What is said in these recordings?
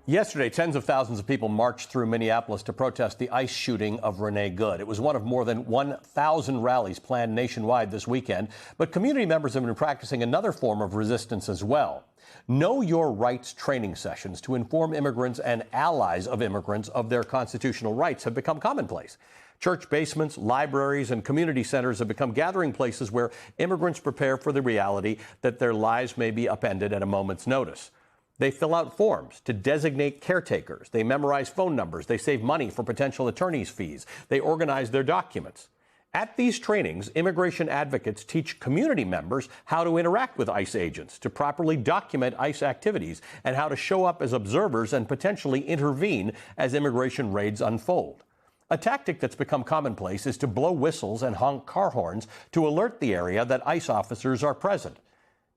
Yesterday, tens of thousands of people marched through Minneapolis to protest the ICE shooting of Renee Good. It was one of more than 1,000 rallies planned nationwide this weekend, but community members have been practicing another form of resistance as well. Know Your Rights training sessions to inform immigrants and allies of immigrants of their constitutional rights have become commonplace. Church basements, libraries, and community centers have become gathering places where immigrants prepare for the reality that their lives may be upended at a moment's notice. They fill out forms to designate caretakers. They memorize phone numbers. They save money for potential attorney's fees. They organize their documents. At these trainings, immigration advocates teach community members how to interact with ICE agents, to properly document ICE activities, and how to show up as observers and potentially intervene as immigration raids unfold. A tactic that's become commonplace is to blow whistles and honk car horns to alert the area that ICE officers are present.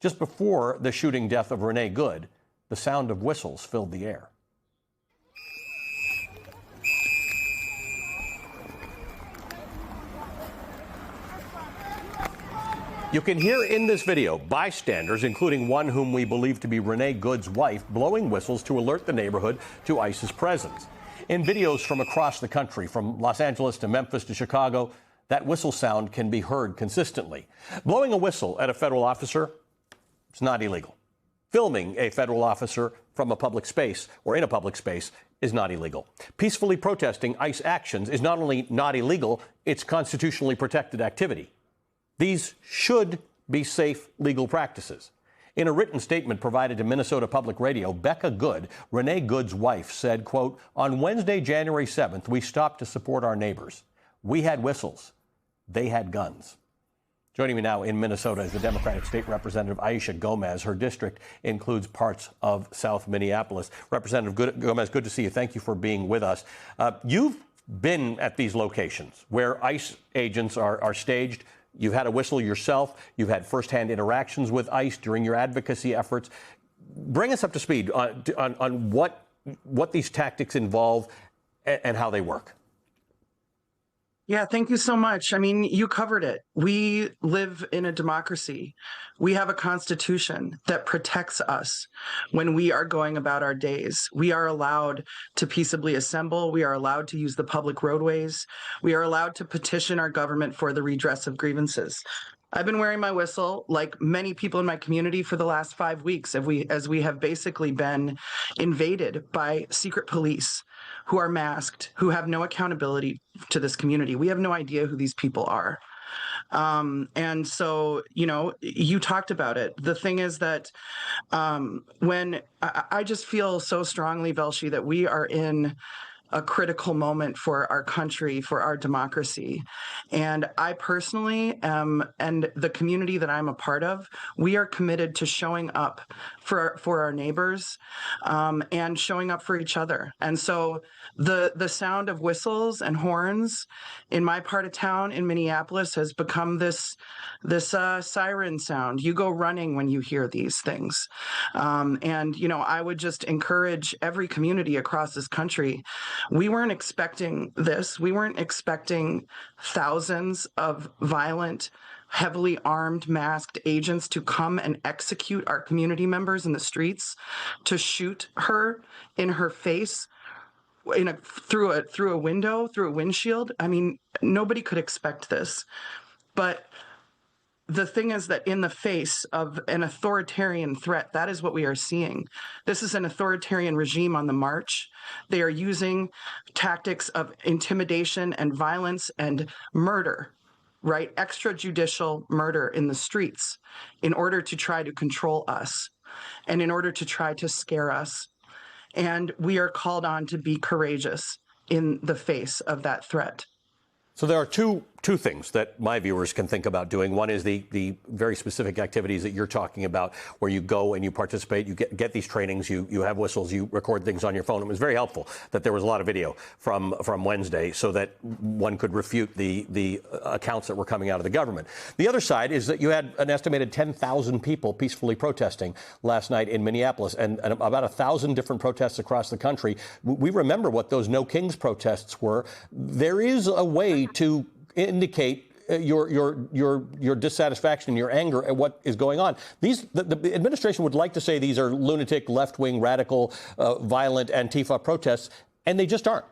Just before the shooting death of Renee Good, the sound of whistles filled the air. You can hear in this video bystanders, including one whom we believe to be Renee Good's wife, blowing whistles to alert the neighborhood to ICE's presence. In videos from across the country, from Los Angeles to Memphis to Chicago, that whistle sound can be heard consistently. Blowing a whistle at a federal officer, it's not illegal. Filming a federal officer from a public space or in a public space is not illegal. Peacefully protesting ICE actions is not only not illegal, it's constitutionally protected activity. These should be safe legal practices. In a written statement provided to Minnesota Public Radio, Becca Good, Renee Good's wife, said, quote, "On Wednesday, January 7th, we stopped to support our neighbors. We had whistles. They had guns." Joining me now in Minnesota is the Democratic State Representative Aisha Gomez. Her district includes parts of South Minneapolis. Representative Gomez, good to see you. Thank you for being with us. You've been at these locations where ICE agents are staged. You've had a whistle yourself. You've had firsthand interactions with ICE during your advocacy efforts. Bring us up to speed on what these tactics involve and how they work. Yeah, thank you so much. I mean, you covered it. We live in a democracy. We have a constitution that protects us when we are going about our days. We are allowed to peaceably assemble. We are allowed to use the public roadways. We are allowed to petition our government for the redress of grievances. I've been wearing my whistle, like many people in my community, for the last 5 weeks as we have basically been invaded by secret police who are masked, who have no accountability to this community. We have no idea who these people are. And so, you know, you talked about it. The thing is that when I just feel so strongly, Velshi, that we are in a critical moment for our country, for our democracy. And I personally am, and the community that I'm a part of, we are committed to showing up for our neighbors and showing up for each other. And so the sound of whistles and horns in my part of town in Minneapolis has become this siren sound. You go running when you hear these things. And, you know, I would just encourage every community across this country. We weren't expecting this. We weren't expecting thousands of violent, heavily armed, masked agents to come and execute our community members in the streets, to shoot her in her face through a window, through a windshield. I mean, nobody could expect this. But the thing is that in the face of an authoritarian threat, that is what we are seeing. This is an authoritarian regime on the march. They are using tactics of intimidation and violence and murder, right? Extrajudicial murder in the streets in order to try to control us and in order to try to scare us. And we are called on to be courageous in the face of that threat. So there are two things that my viewers can think about doing. One is the very specific activities that you're talking about, where you go and you participate, you get these trainings, you have whistles, you record things on your phone. It was very helpful that there was a lot of video from Wednesday so that one could refute the accounts that were coming out of the government. The other side is that you had an estimated 10,000 people peacefully protesting last night in Minneapolis, and about 1,000 different protests across the country. We remember what those No Kings protests were. There is a way to indicate your dissatisfaction, your anger at what is going on. The administration would like to say these are lunatic, left-wing, radical, violent Antifa protests, and they just aren't.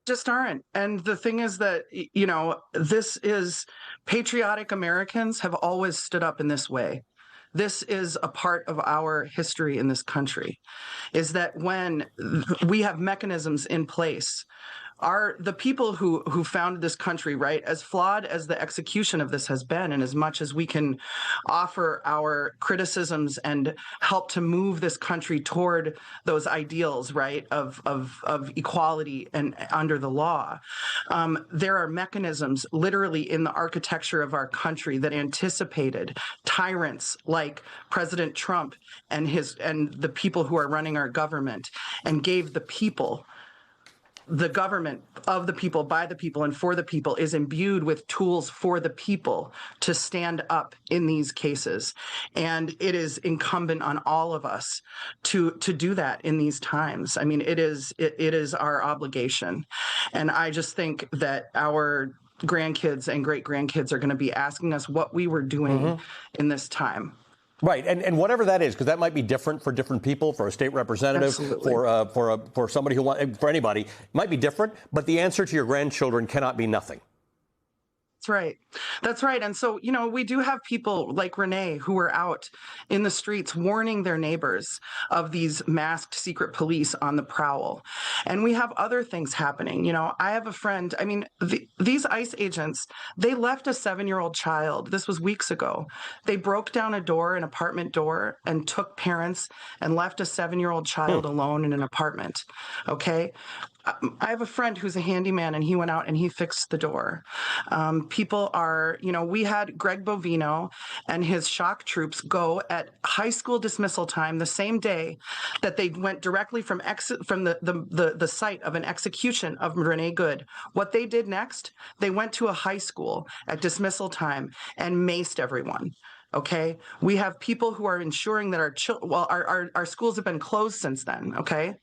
Just aren't. And the thing is that, you know, this is patriotic Americans have always stood up in this way. This is a part of our history in this country, is that when we have mechanisms in place, the people who founded this country, right, as flawed as the execution of this has been, and as much as we can offer our criticisms and help to move this country toward those ideals, right, of equality and under the law, there are mechanisms literally in the architecture of our country that anticipated tyrants like President Trump and the people who are running our government, and gave the people. The government of the people, by the people, and for the people is imbued with tools for the people to stand up in these cases. And it is incumbent on all of us to do that in these times. I mean, it is our obligation. And I just think that our grandkids and great-grandkids are going to be asking us what we were doing in this time. Right, and whatever that is, because that might be different for different people, for a state representative, Absolutely. for somebody for anybody, it might be different. But the answer to your grandchildren cannot be nothing. That's right. That's right. And so, you know, we do have people like Renee who are out in the streets warning their neighbors of these masked secret police on the prowl. And we have other things happening. You know, I have a friend, I mean, these ICE agents, they left a 7-year-old child. This was weeks ago. They broke down a door, an apartment door, and took parents and left a 7-year-old child alone in an apartment. Okay. I have a friend who's a handyman, and he went out and he fixed the door. People are, you know, we had Greg Bovino and his shock troops go at high school dismissal time the same day that they went directly from the site of an execution of Renee Good. What they did next, they went to a high school at dismissal time and maced everyone. Okay, we have people who are ensuring that our schools have been closed since then. Okay.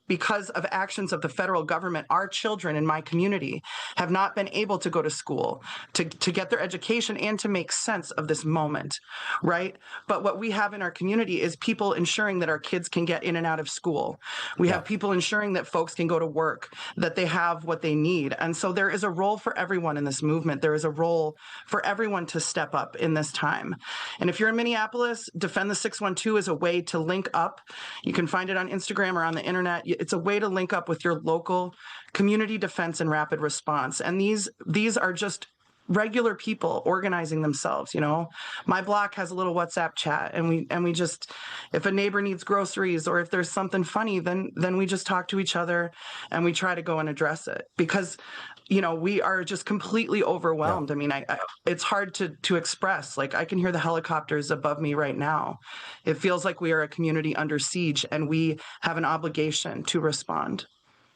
Because of actions of the federal government, our children in my community have not been able to go to school, to get their education and to make sense of this moment, right? But what we have in our community is people ensuring that our kids can get in and out of school. We have people ensuring that folks can go to work, that they have what they need. And so there is a role for everyone in this movement. There is a role for everyone to step up in this time. And if you're in Minneapolis, Defend the 612 is a way to link up. You can find it on Instagram or on the internet. It's a way to link up with your local community defense and rapid response. And these are just regular people organizing themselves. You know, my block has a little WhatsApp chat, and we just, if a neighbor needs groceries or if there's something funny, then we just talk to each other and we try to go and address it, because, you know, we are just completely overwhelmed. I mean, it's hard to express. Like, I can hear the helicopters above me right now. It feels like we are a community under siege, and we have an obligation to respond.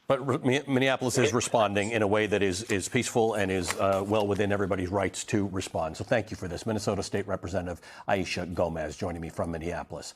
But Minneapolis is responding in a way that is peaceful and is well within everybody's rights to respond. So thank you for this. Minnesota State Representative Aisha Gomez joining me from Minneapolis.